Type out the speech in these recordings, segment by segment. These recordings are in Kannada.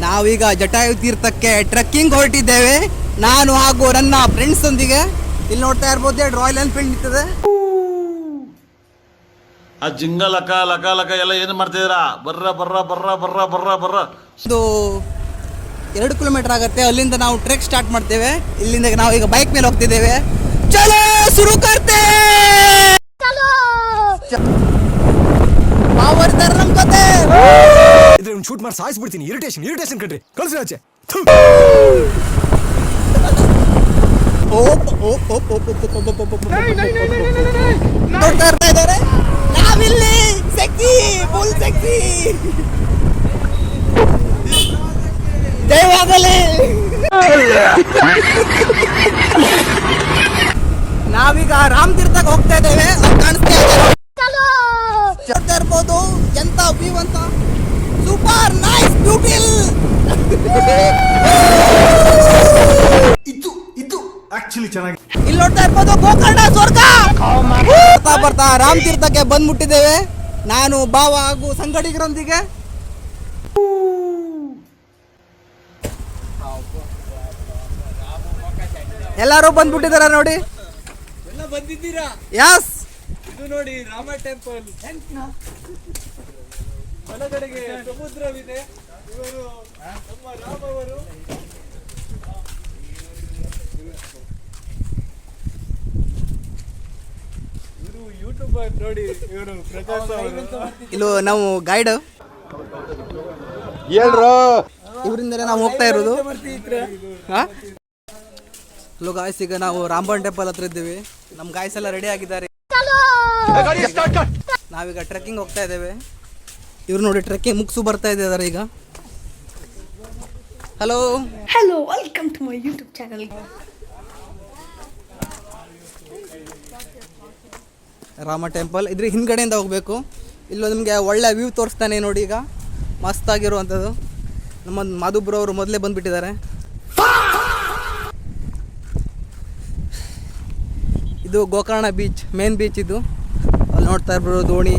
ನಾವೀಗ ಜಟಾಯು ತೀರ್ಥಕ್ಕೆ ಟ್ರೆಕ್ಕಿಂಗ್ ಹೊರಟಿದ್ದೇವೆ, ನಾನು ಹಾಗೂ ನನ್ನ ಫ್ರೆಂಡ್ಸ್ ಒಂದಿಗೆ. ಇಲ್ಲಿ ನೋಡ್ತಾ ಇರ್ಬೋದು ರಾಯಲ್ ಎನ್ಫೀಲ್ಡ್ ನಿಂತಿದೆ. ಆ ಜಿಂಗ ಲಕ ಲಕ ಲಕ ಎಲ್ಲ ಏನು ಮಾಡ್ತಿದ್ದೀರಾ? ಬರ್ರ ಬರ್ರ ಬರ್ರ ಬರ್ರ ಬರ್ರ ಬರ್ರ. ಇದು 2 ಕಿಲೋಮೀಟರ್ ಆಗುತ್ತೆ. ಅಲ್ಲಿಂದ ನಾವು ಟ್ರೆಕ್ ಸ್ಟಾರ್ಟ್ ಮಾಡ್ತೇವೆ. ಇಲ್ಲಿಂದ ನಾವು ಈಗ ಬೈಕ್ ಮೇಲೆ ಹೋಗ್ತಿದ್ದೇವೆ. ಚಲೋ ಶುರು ಕರ್ತೆ ಪವರ್ ತರ ನಮ್ ಕತೆ. ಇದ್ರೆ ಶೂಟ್ ಮಾಡಿ ಸಾಯಿಸ್ಬಿಡ್ತೀನಿ. ಇರಿಟೇಷನ್ ಕಣ್ರಿ, ಕಳ್ಸಿ ಆಚೆ. ನೋಡ್ತಾ ಇರ್ತಾ ಇದ್ದಾರೆ ನಾವಿಲ್ಲಿ ಸೆಕ್ಸಿ ಫುಲ್ ಸೆಕ್ಸಿ. ಜಯವಾಗಲಿ. ನಾವೀಗ ರಾಮ್ ತೀರ್ಥಕ್ಕೆ ಹೋಗ್ತಾ ಇದ್ದೇವೆ. ನೋಡ್ತಾ ಇರ್ಬೋದು ಎಂತ ವ್ಯೂ ಅಂತ. Super nice beautiful. ಇದು ಆಕ್ಚುಲಿ ಚೆನ್ನಾಗಿ. ಇಲ್ಲಿ ನೋಡ್ತಾ ಇರ್ಬೋದು ಗೋಕರ್ಣ ಸ್ವರ್ಗ. ಬರ್ತಾ ರಾಮ್ ತೀರ್ಥಕ್ಕೆ ಬಂದ್ಬಿಟ್ಟಿದ್ದೇವೆ, ನಾನು ಭಾವ ಹಾಗೂ ಸಂಗಡಿಗರೊಂದಿಗೆ. ಎಲ್ಲರೂ ಬಂದ್ಬಿಟ್ಟಿದಾರ ನೋಡಿ. ಎಲ್ಲ ಬಂದಿದ್ದೀರಾ? ಯಸ್. ಇದು ನೋಡಿ ರಾಮ ಟೆಂಪಲ್. ಬಲಗಡೆಗೆ ಸಮುದ್ರವಿದೆ. ಇವರು ನಮ್ಮ ರಾಮ ಅವರು. ಇವರು ಯೂಟ್ಯೂಬರ್ ನೋಡಿ. ಇವರು ಪ್ರಕಾಶ್ ಅವರು. ಇಲ್ಲೂ ನಾವು ಗೈಡ್ ಇವರಿಂದಲೇ ನಾವು ಹೋಗ್ತಾ ಇರೋದು. ಹಲೋ ಗಾಯ್ಸ್, ಈಗ ನಾವು ರಾಂಬನ್ ಟೆಂಪಲ್ ಹತ್ರ ಇದ್ದೀವಿ. ನಮ್ಮ ಗಾಯ್ಸ್ ಎಲ್ಲ ರೆಡಿ ಆಗಿದ್ದಾರೆ. ನಾವೀಗ ಟ್ರೆಕ್ಕಿಂಗ್ ಹೋಗ್ತಾ ಇದ್ದೇವೆ. ಇವ್ರು ನೋಡಿ ಟ್ರೆಕ್ಕಿಂಗ್ ಮುಗಿಸು ಬರ್ತಾ ಇದ್ದಾರೆ ಈಗ. Hello welcome to my YouTube channel. Rama temple ಇದ್ರ ಹಿಂದ್ಗಡೆಯಿಂದ ಹೋಗಬೇಕು. ಇಲ್ಲಿ ನಿಮಗೆ ಒಳ್ಳೆ ವ್ಯೂ ತೋರಿಸ್ತಾನೆ ನೋಡಿ. ಈಗ ಮಸ್ತಾಗಿರುವಂಥದ್ದು. ನಮ್ಮ ಮಾಧುಬ್ರು ಅವರು ಮೊದಲೇ ಬಂದುಬಿಟ್ಟಿದ್ದಾರೆ. ಇದು ಗೋಕರ್ಣ ಬೀಚ್, ಮೇನ್ ಬೀಚ್ ಇದು. ಅಲ್ಲಿ ನೋಡ್ತಾ ಇರ್ಬೋದು ದೋಣಿ,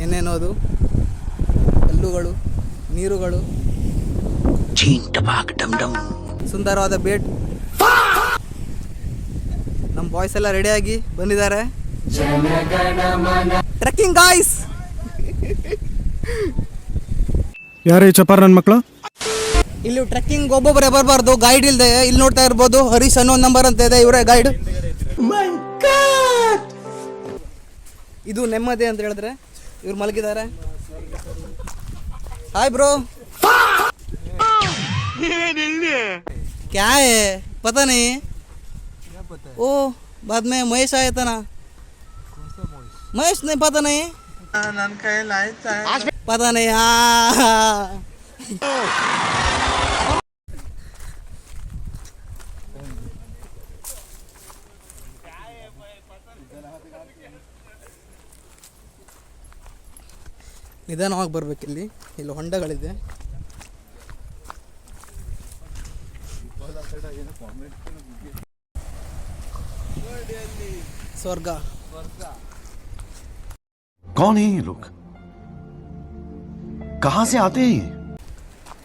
ಏನೇನೋದು ಕಲ್ಲುಗಳು, ನೀರುಗಳು, ಸುಂದರವಾದ ಬೇಟ್. ನಮ್ಮ ಬಾಯ್ಸ್ ಎಲ್ಲ ರೆಡಿಯಾಗಿ ಬಂದಿದ್ದಾರೆ. Trekking guys. ಯಾರೇ ಚಪಾರ್ ನನ್ನ ಮಕ್ಕಳು? ಇಲ್ಲಿ ಟ್ರೆಕ್ಕಿಂಗ್ ಒಬ್ಬೊಬ್ಬರೇ ಬರಬಾರ್ದು, ಗೈಡ್ ಇಲ್ಲದೆ. ಇಲ್ಲಿ ನೋಡ್ತಾ ಇರ್ಬೋದು ಹರೀಶ್ ಅನ್ನೋ ನಂಬರ್ ಅಂತ ಇದೆ, ಇವರೇ ಗೈಡ್. ಇದು ನೆಮ್ಮದಿ ಅಂತ ಹೇಳಿದ್ರೆ ಇವ್ರು ಮಲಗಿದ್ದಾರೆ. Hi bro. क्या है पता नहीं. ओ बाद में महेश आया था ना. महेश नहीं पता नहीं. पता नहीं. हाँ ನಿಧಾನವಾಗಿ ಬರ್ಬೇಕಿಲ್ಲಿ. ಇಲ್ಲಿ ಹೊಂಡಗಳಿದೆ. ಸ್ವರ್ಗ. कौन है ये लोग? कहाँ से आते हैं?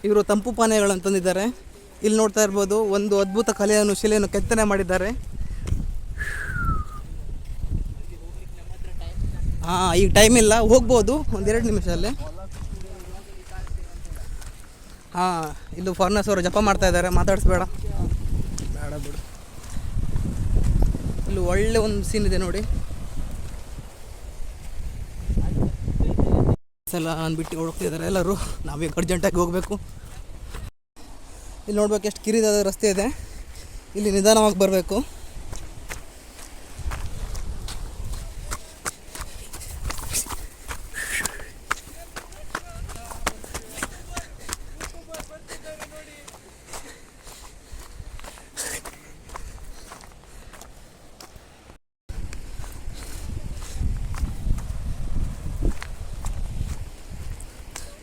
ಇವರು ತಂಪು ಪಾನೀಯಗಳನ್ನು ತಂದಿದ್ದಾರೆ. ಇಲ್ಲಿ ನೋಡ್ತಾ ಇರ್ಬೋದು ಒಂದು ಅದ್ಭುತ ಕಲೆಯನ್ನು, ಶಿಲೆಯನ್ನು ಕೆತ್ತನೆ ಮಾಡಿದ್ದಾರೆ. ಈಗ ಟೈಮ್ ಇಲ್ಲ, ಹೋಗ್ಬೋದು ಒಂದೆರಡು ನಿಮಿಷದಲ್ಲಿ. ಇಲ್ಲೂ ಫಾರಿನರ್ಸ್ ಅವರು ಜಪ ಮಾಡ್ತಾ ಇದ್ದಾರೆ, ಮಾತಾಡಿಸ್ಬೇಡ ಬೇಡ ಬಿಡು. ಇಲ್ಲಿ ಒಳ್ಳೆ ಒಂದು ಸೀನ್ ಇದೆ ನೋಡಿ. ಎಲ್ಲ ಅಂದ್ಬಿಟ್ಟು ಹೋಗ್ತಿದ್ದಾರೆ ಎಲ್ಲರೂ. ನಾವೀಗ ಅರ್ಜೆಂಟಾಗಿ ಹೋಗಬೇಕು. ಇಲ್ಲಿ ನೋಡ್ಬೇಕು ಎಷ್ಟು ಕಿರಿದಾದ ರಸ್ತೆ ಇದೆ. ಇಲ್ಲಿ ನಿಧಾನವಾಗಿ ಬರಬೇಕು.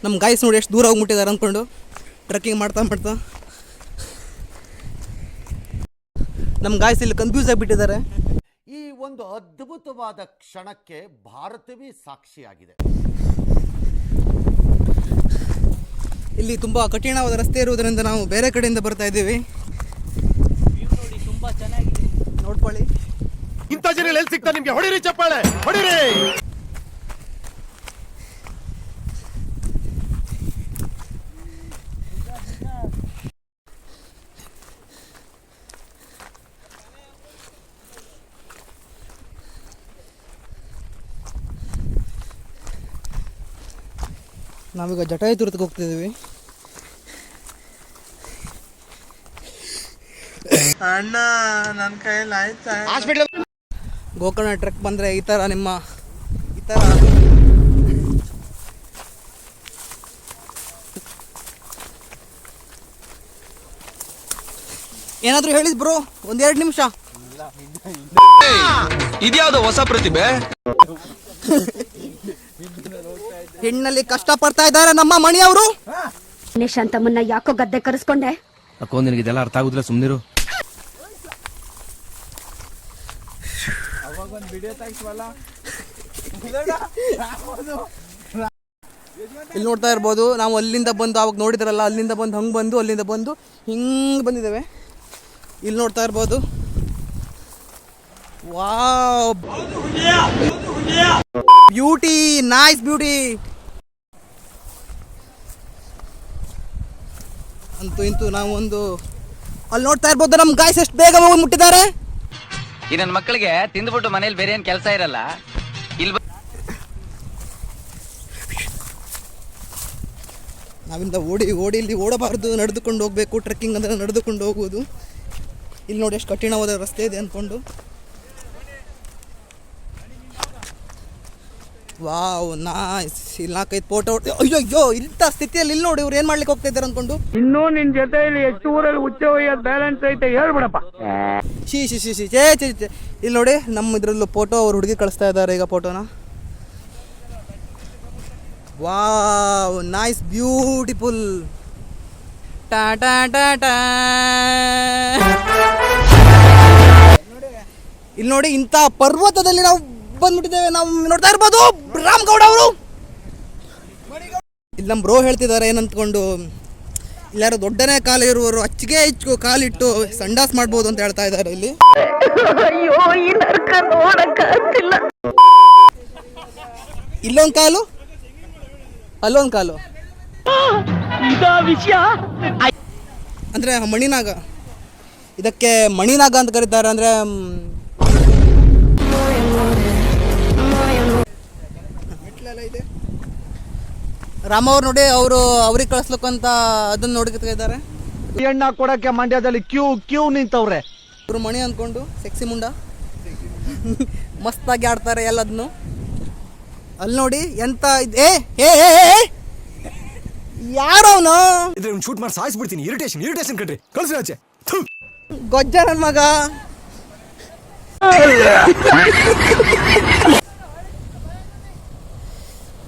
ನಮ್ಮ ಗಾಯ್ಸ್ ನೋಡಿ ಎಷ್ಟು ದೂರ ಹೋಗ್ಬಿಟ್ಟಿದ್ದಾರೆ ಅಂದ್ಕೊಂಡು ಟ್ರೆಕ್ಕಿಂಗ್ ಮಾಡ್ತಾ ನಮ್ಮ ಗಾಯ್ಸ್ ಇಲ್ಲಿ ಕನ್ಫ್ಯೂಸ್ ಆಗಿಬಿಟ್ಟಿದ್ದಾರೆ. ಈ ಒಂದು ಅದ್ಭುತವಾದ ಕ್ಷಣಕ್ಕೆ ಭಾರತವೇ ಸಾಕ್ಷಿಯಾಗಿದೆ. ಇಲ್ಲಿ ತುಂಬ ಕಠಿಣವಾದ ರಸ್ತೆ ಇರುವುದರಿಂದ ನಾವು ಬೇರೆ ಕಡೆಯಿಂದ ಬರ್ತಾ ಇದ್ದೀವಿ. ನೋಡಿ ತುಂಬ ಚೆನ್ನಾಗಿದೆ, ನೋಡ್ಕೊಳ್ಳಿ. ಇಂಥ ಜನ ಎಲ್ಲಿ ಸಿಗ್ತಾ ನಿಮ್ಗೆ? ಹೊಡಿರಿ ಚಪ್ಪಾಳೆ, ಹೊಡಿರಿ. ನಾವೀಗ ಜಟಾಯು ತುರ್ತಕ್ಕೆ ಹೋಗ್ತಿದ್ದೀವಿ. ಅಣ್ಣ ನನ್ನ ಕೈಯಲ್ಲಿ ಆಯ್ತಾ? ಗೋಕರ್ಣ ಟ್ರೆಕ್ ಬಂದರೆ ಈ ಥರ ಏನಾದರೂ ಹೇಳಿದ್ ಬ್ರೋ, 1-2 ನಿಮಿಷ. ಇದ್ಯಾವುದೋ ಹೊಸ ಪ್ರತಿಭೆ. ಹೆಣ್ಣಲ್ಲಿ ಕಷ್ಟ ಪಡ್ತಾ ಇದ್ದಾರೆ ನಮ್ಮ ಮಣಿಯವರು. ಶಾಂತಮ್ಮನ್ನ ಯಾಕೋ ಗದ್ದೆ ಕರೆಸ್ಕೊಂಡೆ? ಅಕ್ಕೋ ನಿನಗೆ ಇದೆಲ್ಲ ಅರ್ಥ ಆಗುದಿಲ್ಲ, ಸುಮ್ಮನಿರು. ಅವಾಗೊಂದು ವಿಡಿಯೋ ತೆಗಿಸ್ವಲ್ಲ. ಇಲ್ಲಿ ನೋಡ್ತಾ ಇರ್ಬೋದು, ನಾವು ಅಲ್ಲಿಂದ ಬಂದು ಅವಾಗ ನೋಡಿದ್ರಲ್ಲ, ಅಲ್ಲಿಂದ ಬಂದು ಹಂಗೆ ಬಂದು ಅಲ್ಲಿಂದ ಬಂದು ಹಿಂಗೆ ಬಂದಿದ್ದೇವೆ. ಇಲ್ಲಿ ನೋಡ್ತಾ ಇರ್ಬೋದು, ವಾವ್, ಬ್ಯೂಟಿ, ನೈಸ್ ಬ್ಯೂಟಿ. ಅಂತೂ ಇಂತೂ ನಾವು ಒಂದು ಅಲ್ಲಿ ನೋಡ್ತಾ ಇರ್ಬೋದು, ನಮ್ಮ ಗಾಯ್ಸ್ ಎಷ್ಟು ಬೇಗ ಹೋಗಿ ಮುಟ್ಟಿದ್ದಾರೆ. ಈ ನನ್ನ ಮಕ್ಕಳಿಗೆ ತಿಂದ್ಬಿಟ್ಟು ಮನೇಲಿ ಬೇರೆ ಏನ್ ಕೆಲಸ ಇರಲ್ಲ. ಇಲ್ಲಿ ನಾವಿಂದ ಓಡಿ ಇಲ್ಲಿ ಓಡಬಾರ್ದು, ನಡೆದುಕೊಂಡು ಹೋಗಬೇಕು. ಟ್ರೆಕ್ಕಿಂಗ್ ಅಂದರೆ ನಡೆದುಕೊಂಡು ಹೋಗುವುದು. ಇಲ್ಲಿ ನೋಡಿ ಎಷ್ಟು ಕಠಿಣವಾದ ರಸ್ತೆ ಇದೆ ಅಂದ್ಕೊಂಡು. Wow, nice. ಇಲ್ಲಿ 4-5 ಫೋಟೋ. ಅಯ್ಯೋ, ಇಂಥ ಸ್ಥಿತಿಯಲ್ಲಿ ಇಲ್ಲಿ ನೋಡಿ ಇವ್ರು ಏನು ಮಾಡ್ಲಿಕ್ಕೆ ಹೋಗ್ತಾ ಇದ್ದಾರೆ ಅಂದ್ಕೊಂಡು. ಇನ್ನೂ ನಿನ್ ಜೊತೆಯಲ್ಲಿ ಎಷ್ಟು ಊರಲ್ಲಿ ಹುಚ್ಚ ಬ್ಯಾಲೆನ್ಸ್ ಐತೆ ಹೇಳ್ಬಿಡಪ್ಪ. ಶೀ ಇಲ್ಲಿ ನೋಡಿ, ನಮ್ಮ ಇದರಲ್ಲೂ ಫೋಟೋ ಅವ್ರು ಹುಡುಗಿ ಕಳಿಸ್ತಾ ಇದ್ದಾರೆ ಈಗ ಫೋಟೋನ. Wow, nice, beautiful. Ta ta ta ಟಾ. ಇಲ್ಲಿ ನೋಡಿ, ಇಂಥ ಪರ್ವತದಲ್ಲಿ ನಾವು ಬಂದ್ಬಿಟ್ಟಿದ್ದೇವೆ. ನಾವು ನೋಡ್ತಾ ಇರ್ಬೋದು ರಾಮಗೌಡ ಅವರು. ಇಲ್ಲಿ ನಮ್ಮ ಬ್ರೋ ಹೇಳ್ತಿದ್ದಾರೆ ಏನಂತ್ಕೊಂಡು, ಇಲ್ಲಾರು ದೊಡ್ಡನೇ ಕಾಲು ಇರುವವರು ಅಚ್ಚಿಗೆ ಹೆಚ್ಚು ಕಾಲಿಟ್ಟು ಸಂಡಾಸ್ ಮಾಡ್ಬೋದು ಅಂತ ಹೇಳ್ತಾ ಇದ್ದಾರೆ ಇಲ್ಲಿ. ಅಯ್ಯೋ, ಈ ನರ್ಕ ನೋಡಕ್ಕಾಗ್ತಿಲ್ಲ. ಇಲ್ಲೊಂದು ಕಾಲು, ಅಲ್ಲೊಂದು ಕಾಲು. ಅಂದ್ರೆ ಮಣಿನಾಗ, ಇದಕ್ಕೆ ಮಣಿನಾಗ ಅಂತ ಕರೀತಾರೆ. ಅಂದ್ರೆ ಇದೆ. ರಾಮ ಅವ್ರು ನೋಡಿ, ಅವ್ರಿಗೆ ಕಳಿಸ್ಲಿಕ್ಕಂತ ಅದನ್ನ ನೋಡ್ಕೊತಾ ಇದ್ದಾರೆ. ಎಣ್ಣ ಕೊಡಕ್ಕೆ ಮಂಡ್ಯದಲ್ಲಿ ಕ್ಯೂ ನಿಂತವ್ರೆ. ಇವರು ಮಣಿ ಅಂದ್ಕೊಂಡು ಸೆಕ್ಸಿ ಮುಂಡ ಮಸ್ತಾಗಿ ಆಡ್ತಾರೆ ಎಲ್ಲದನ್ನು. ಅಲ್ಲಿ ನೋಡಿ ಎಂತ ಇದೆ. ಯಾರವನು? ಇದ್ರ ಶೂಟ್ ಮಾಡಿ ಸಾಯಿಸ್ಬಿಡ್ತೀನಿ. ಇರಿಟೇಷನ್ ಕಣ್ರಿ, ಕಳ್ಸಿ ಆಚೆ. ಗೊಜ್ಜ ನನ್ನ ಮಗ.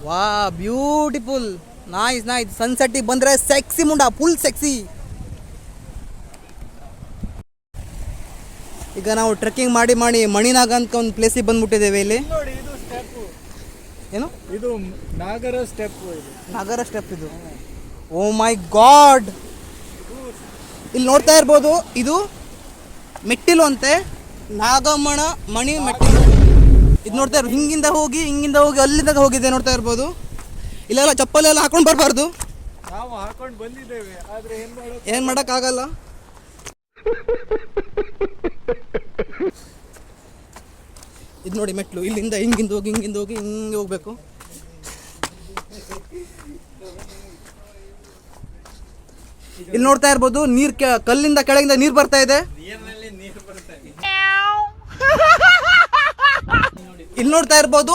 ವಾ, ಬ್ಯೂಟಿಫುಲ್, ನೈಸ್. ಸನ್ಸೆಟ್ಟಿಗೆ ಬಂದರೆ ಸೆಕ್ಸಿ ಮುಂಡ, ಫುಲ್ ಸೆಕ್ಸಿ. ಈಗ ನಾವು ಟ್ರೆಕ್ಕಿಂಗ್ ಮಾಡಿ ಮಣಿನಾಗ ಅಂತ ಒಂದು ಪ್ಲೇಸಿಗೆ ಬಂದ್ಬಿಟ್ಟಿದ್ದೇವೆ. ಇಲ್ಲಿ ನೋಡಿ, ಇದು ಸ್ಟೆಪ್. ಏನು ಇದು ನಾಗರ ಸ್ಟೆಪ್. ನಾಗರ ಸ್ಟೆಪ್ ಇದು. ಓ ಮೈ ಗಾಡ್. ಇಲ್ಲಿ ನೋಡ್ತಾ ಇರ್ಬೋದು, ಇದು ಮೆಟ್ಟಿಲು ಅಂತೆ, ನಾಗಮ್ಮನ ಮಣಿ ಮೆಟ್ಟಿಲು. ಇದು ನೋಡ್ತಾ ಇರ್ಬೋದು, ಹಿಂಗಿಂದ ಹೋಗಿ ಅಲ್ಲಿಂದ ಹೋಗಿದೆ. ನೋಡ್ತಾ ಇರ್ಬೋದು, ಇಲ್ಲೆಲ್ಲ ಚಪ್ಪಲೆಲ್ಲ ಹಾಕೊಂಡು ಬರಬಾರ್ದು. ನಾವು ಹಾಕೊಂಡು ಬಂದಿದ್ದೇವೆ, ಆದ್ರೆ ಏನು ಮಾಡೋಕ್ಕಾಗಲ್ಲ. ಇದು ನೋಡಿ ಮೆಟ್ಲು, ಇಲ್ಲಿಂದ ಹಿಂಗಿಂದ ಹೋಗಿ ಹಿಂಗೆ ಹೋಗ್ಬೇಕು. ಇಲ್ಲಿ ನೋಡ್ತಾ ಇರ್ಬೋದು, ಕಲ್ಲಿಂದ ಕೆಳಗಿಂದ ನೀರು ಬರ್ತಾ ಇದೆ. ಇಲ್ಲಿ ನೋಡ್ತಾ ಇರ್ಬೋದು,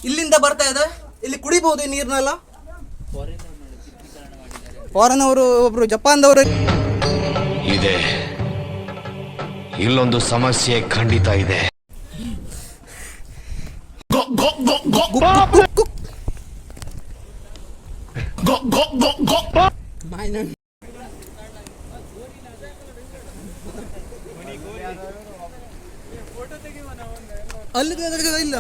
ಇಲ್ಲಿಂದ ಬರ್ತಾ ಇದೆ. ಇಲ್ಲಿ ಕುಡಿಬಹುದು ಈ ನೀರ್ನೆಲ್ಲ. ಫಾರಿನ್ ಅವರು, ಒಬ್ರು ಜಪಾನ್ದವರು. ಇದೆ, ಇಲ್ಲೊಂದು ಸಮಸ್ಯೆ ಖಂಡಿತ ಇದೆ. ಫೋಟೋ ತೆಗಿವ ನಾವು. ಅಲ್ಲಿ ಇಲ್ಲ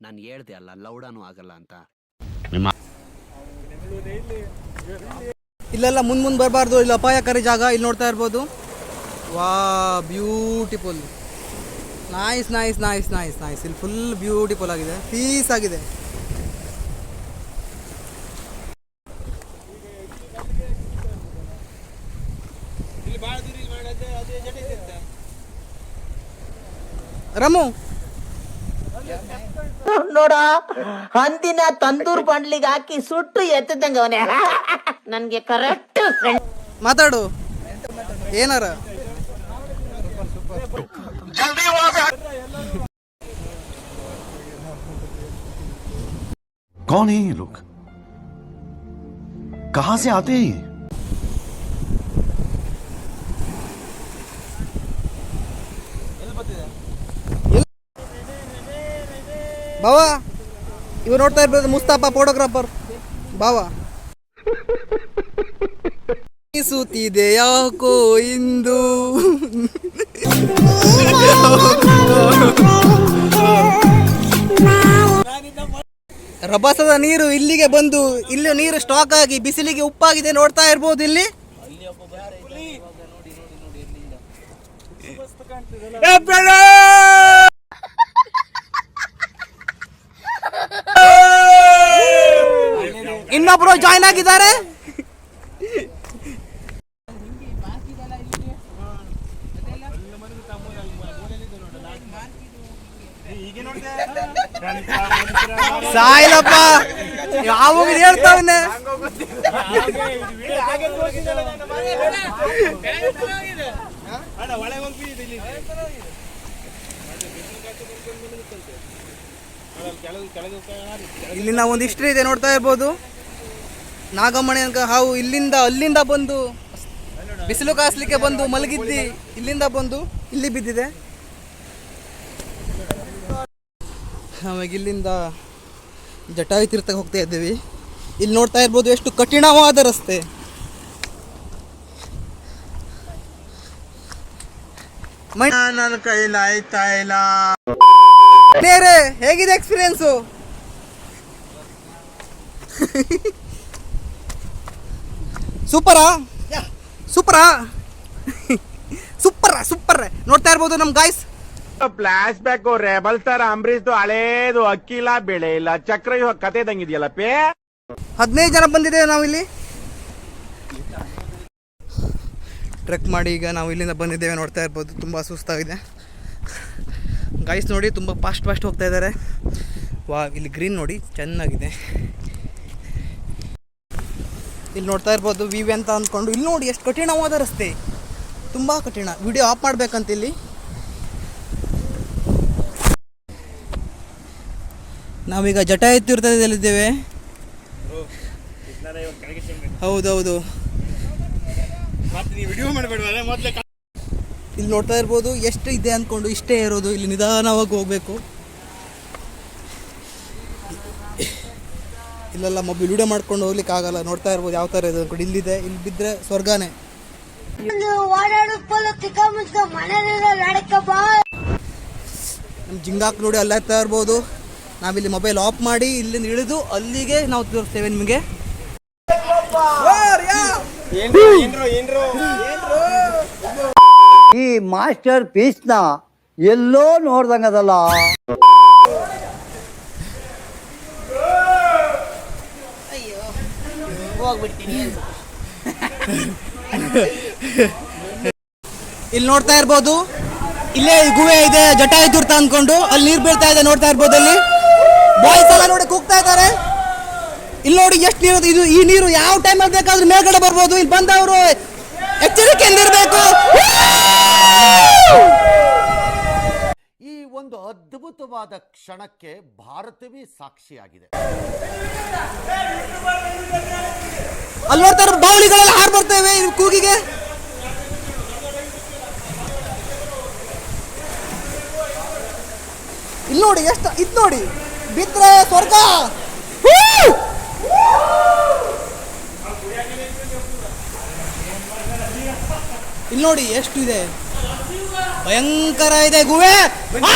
ನಾನು ಹೇಳ್ದೆ ಅಲ್ಲ ಲೌಡಾನು ಆಗಲ್ಲ ಅಂತ. ಇಲ್ಲೆಲ್ಲ ಮುಂದೆ ಬರಬಾರ್ದು, ಇಲ್ಲಿ ಅಪಾಯಕಾರಿ ಜಾಗ. ಇಲ್ಲಿ ನೋಡ್ತಾ ಇರ್ಬೋದು. ವಾ beautiful, nice nice nice nice nice. ಇಲ್ಲಿ ಫುಲ್ ಬ್ಯೂಟಿಫುಲ್ ಆಗಿದೆ, ಪೀಸ್ ಆಗಿದೆ. ರಮು ನೋಡ ಹಂದಿನ ತಂದೂರ್ ಬಂಡ್ಲಿಗೆ ಹಾಕಿ ಸುಟ್ಟು ಎತ್ತದಂಗ ಅವನೇ ನನ್ಗೆ ಕರೆಕ್ಟ್ ಮಾತಾಡು ಏನಾರ. कौन है ये लोग? कहां से आते हैं ये? ಬಾವಾ ಇವ್ ನೋಡ್ತಾ ಇರ್ಬೋದು, ಮುಸ್ತಾಫಾ ಫೋಟೋಗ್ರಾಫರ್ ಬಾವಾ. ಸುತ್ತಿದೆ ಯಾಕೋ ಇಂದು ರಭಸದ ನೀರು ಇಲ್ಲಿಗೆ ಬಂದು ಇಲ್ಲಿ ನೀರು ಸ್ಟಾಕ್ ಆಗಿ ಬಿಸಿಲಿಗೆ ಉಪ್ಪಾಗಿದೆ. ನೋಡ್ತಾ ಇರ್ಬೋದು ಇಲ್ಲಿ. ಇನ್ನೊಬ್ರು ಜಾಯ್ನ್ ಆಗಿದ್ದಾರೆ. ಸಾಯಿಲಪ್ಪ ಯಾವಾಗ ಹೇಳ್ತಾವನೆ. ಇಲ್ಲಿ ನಾವು ಒಂದು ಹಿಸ್ಟ್ರಿ ಇದೆ ನೋಡ್ತಾ ಇರ್ಬೋದು. ನಾಗಮಣಿ ಅಂತ ಹಾವು ಇಲ್ಲಿಂದ ಅಲ್ಲಿಂದ ಬಂದು ಬಿಸಿಲು ಕಾಸ್ಲಿಕ್ಕೆ ಬಂದು ಮಲಗಿದ್ದಿ, ಇಲ್ಲಿಂದ ಬಂದು ಇಲ್ಲಿ ಬಿದ್ದಿದೆ. ಆಮೇಲೆ ಇಲ್ಲಿಂದ ಜಟಾಯು ತೀರ್ಥಕ್ಕೆ ಹೋಗ್ತಾ ಇದ್ದೀವಿ. ಇಲ್ಲಿ ನೋಡ್ತಾ ಇರ್ಬೋದು ಎಷ್ಟು ಕಠಿಣವಾದ ರಸ್ತೆ. ನನ್ನ ಕೈಲಾಯ್ತಾ ಇಲ್ಲ. ಹೇಗಿದೆ ಎಕ್ಸ್ಪೀರಿಯನ್ಸು? ಸೂಪರಾ ಸೂಪರಾ ಸೂಪರ್ ಸೂಪರ್. ನೋಡ್ತಾ ಇರ್ಬೋದು ನಮ್ guys flash back rebel star Ambareesh ಹಳೇದು ಅಕ್ಕಿಲ್ಲ ಬೆಳೆ ಇಲ್ಲ ಚಕ್ರವ್ಯೂಹ ಕತೆ ಇದಂಗಿದೆಯಲ್ಲ ಪೇ. 15 ಜನ ಬಂದಿದ್ದೇವೆ ನಾವಿಲ್ಲಿ ಟ್ರೆಕ್ ಮಾಡಿ. ಈಗ ನಾವು ಇಲ್ಲಿಂದ ಬಂದಿದ್ದೇವೆ, ನೋಡ್ತಾ ಇರ್ಬೋದು. ತುಂಬ ಸುಸ್ತಾಗಿದೆ ಗಾಯ್ಸ್. ನೋಡಿ ತುಂಬ ಫಾಸ್ಟ್ ಹೋಗ್ತಾ ಇದ್ದಾರೆ. ವಾ ಇಲ್ಲಿ ಗ್ರೀನ್ ನೋಡಿ ಚೆನ್ನಾಗಿದೆ. ಇಲ್ಲಿ ನೋಡ್ತಾ ಇರ್ಬೋದು ವಿವಿ ಅಂತ ಅಂದ್ಕೊಂಡು. ಇಲ್ಲಿ ನೋಡಿ ಎಷ್ಟು ಕಠಿಣವಾದ ರಸ್ತೆ, ತುಂಬ ಕಠಿಣ. ವಿಡಿಯೋ ಆಫ್ ಮಾಡ್ಬೇಕಂತ ಇಲ್ಲಿ. ನಾವೀಗ ಜಟಾಯು ತೀರ್ಥದಲ್ಲಿದ್ದೇವೆ. ಹೌದೌದು. ಇಲ್ಲಿ ನೋಡ್ತಾ ಇರ್ಬೋದು ಎಷ್ಟು ಇದೆ ಅಂದ್ಕೊಂಡು ಇಷ್ಟೇ ಇರೋದು. ಇಲ್ಲಿ ನಿಧಾನವಾಗಿ ಹೋಗ್ಬೇಕು. ಇಲ್ಲೆಲ್ಲ ಮೊಬೈಲ್ ವಿಡಿಯೋ ಮಾಡ್ಕೊಂಡು ಹೋಗ್ಲಿಕ್ಕೆ ಆಗಲ್ಲ. ನೋಡ್ತಾ ಇರ್ಬೋದು ಯಾವ ಥರ ಇದೆ ಅಂದ್ಕೊಂಡು. ಇಲ್ಲಿದೆ, ಇಲ್ಲಿ ಬಿದ್ದರೆ ಸ್ವರ್ಗಾನೇ. ನಮ್ಮ ಜಿಂಗಾಕ್ ನೋಡಿ ಅಲ್ಲಾಗ್ತಾ ಇರ್ಬೋದು. ನಾವಿಲ್ಲಿ ಮೊಬೈಲ್ ಆಫ್ ಮಾಡಿ ಇಲ್ಲಿಂದ ಇಳಿದು ಅಲ್ಲಿಗೆ ನಾವು ತೋರಿಸ್ತೇವೆ ನಿಮಗೆ. ಈ ಮಾಸ್ಟರ್ ಪೀಸ್ ನ ಎಲ್ಲೋ ನೋಡ್ದಂಗದಲ್ಲ. ಇಲ್ಲಿ ನೋಡ್ತಾ ಇರ್ಬೋದು, ಇಲ್ಲೇ ಗುಹೆ ಇದೆ ಜಟಾಯು ತೀರ್ಥ ಅಂದ್ಕೊಂಡು. ಅಲ್ಲಿ ನೀರು ಬೀಳ್ತಾ ಇದೆ ನೋಡ್ತಾ ಇರ್ಬೋದು. ಅಲ್ಲಿ ಬಾಯ್ಸ್ ಎಲ್ಲ ನೋಡಿ ಕೂಗ್ತಾ ಇದ್ದಾರೆ. ಇಲ್ಲಿ ನೋಡಿ ಎಷ್ಟು ನೀರು ಇದು. ಈ ನೀರು ಯಾವ ಟೈಮಲ್ಲಿ ಬೇಕಾದ್ರೂ ಮೇಲ್ಗಡೆ ಬರ್ಬೋದು. ಇಲ್ಲಿ ಬಂದವರು ಎಚ್ಚರಿಕೆಯಿಂದ ಇರಬೇಕು. ಈ ಒಂದು ಅದ್ಭುತವಾದ ಕ್ಷಣಕ್ಕೆ ಭಾರತವೇ ಸಾಕ್ಷಿಯಾಗಿದೆ. ಅಲ್ಲಿ ನೋಡ್ತಾ ಇರೋ ಬಾವಲಿಗಳೆಲ್ಲ ಹಾರು ಬರ್ತೇವೆ ಈ ಕೂಗಿಗೆ. ಇಲ್ಲಿ ನೋಡಿ ಎಷ್ಟು ಇದು ನೋಡಿ, ಬಿದ್ರೆ ಸ್ವರ್ಗ. ಇಲ್ಲಿ ನೋಡಿ ಎಷ್ಟು ಇದೆ, ಭಯಂಕರ ಇದೆ ಗುಹೆ. ಆ!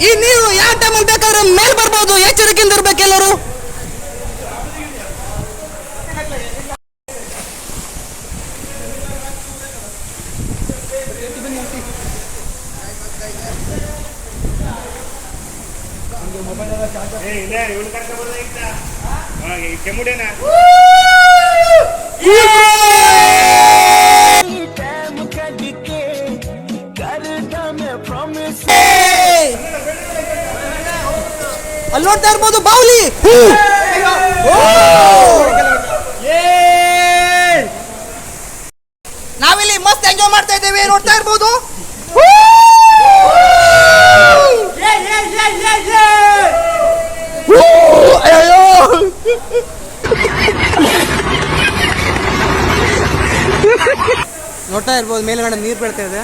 ಈ ನೀರು ಯಾವ ಟೈಮಲ್ಲಿ ಬೇಕಾದ್ರೆ ಮೇಲ್ ಬರ್ಬೋದು, ಎಚ್ಚರಿಕೆಯಿಂದ ಇರ್ಬೇಕು ಎಲ್ಲರೂ. ಅಲ್ಲಿ ನೋಡ್ತಾ ಇರ್ಬೋದು ಬಾವ್ಲಿ. ನಾವಿಲ್ಲಿ ಮಸ್ತ್ ಎಂಜಾಯ್ ಮಾಡ್ತಾ ಇದ್ದೇವೆ, ನೋಡ್ತಾ ಇರ್ಬೋದು. ನೋಡ್ತಾ ಇರ್ಬೋದು ಮೇಲ್ಗಡೆ ನೀರು ಬೀಳ್ತಾ ಇದೆ.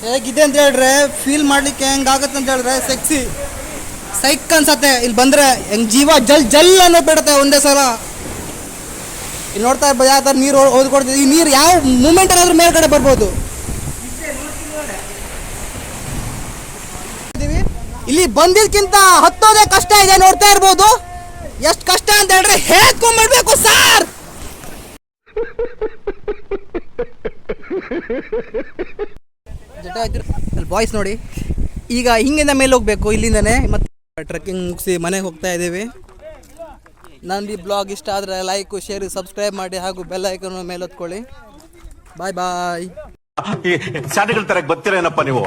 ಹೇಗಿದೆ ಅಂತ ಹೇಳ್ರೆ, ಫೀಲ್ ಮಾಡ್ಲಿಕ್ಕೆ ಹೆಂಗಾಗತ್ತೆ ಅಂತ ಹೇಳ್ರೆ ಸೆಕ್ಸಿ ಸೈಕ್ ಅನ್ಸತ್ತೆ. ಇಲ್ಲಿ ಬಂದ್ರೆ ಹೆಂಗ್ ಜೀವ ಜಲ್ ಜಲ್ ಅನ್ನೋ ಬಿಡುತ್ತೆ ಒಂದೇ ಸಲ. ಇಲ್ಲಿ ನೋಡ್ತಾ ಇರ್ಬೋದು ಯಾವ ಥರ ನೀರು ಓದ್ಕೊಡ್ತೀವಿ. ಈ ನೀರು ಯಾವ ಮೂಮೆಂಟ್ ಏನಾದ್ರೂ ಮೇಲ್ಗಡೆ ಬರ್ಬೋದು. ಇಲ್ಲಿ ಬಂದಿದ್ಕಿಂತ ಹತ್ತೋದೇ ಕಷ್ಟ ಇದೆ, ನೋಡ್ತಾ ಇರ್ಬೋದು. ಎಷ್ಟು ಕಷ್ಟ ಅಂತ ಹೇಳ್ರೆ ಹೇಳ್ಕೊಂಡ್ಬಿಡ್ಬೇಕು ಸಾರ್. ಅಲ್ಲಿ ಬಾಯ್ಸ್ ನೋಡಿ, ಈಗ ಹಿಂಗಿಂದ ಮೇಲೆ ಹೋಗ್ಬೇಕು ಇಲ್ಲಿಂದನೇ. ಮತ್ತೆ ಟ್ರೆಕ್ಕಿಂಗ್ ಮುಗಿಸಿ ಮನೆಗೆ ಹೋಗ್ತಾ ಇದ್ದೀವಿ. ನಂದು ಈ ಬ್ಲಾಗ್ ಇಷ್ಟ ಆದರೆ ಲೈಕ್ ಶೇರ್ ಸಬ್ಸ್ಕ್ರೈಬ್ ಮಾಡಿ ಹಾಗೂ ಬೆಲ್ ಐಕನ್ ಮೇಲೆ ಹೊತ್ಕೊಳ್ಳಿ. ಬಾಯ್ ಬಾಯ್. ಶಾಲೆಗಳ ತರ ಗೊತ್ತಿರೇನಪ್ಪ ನೀವು.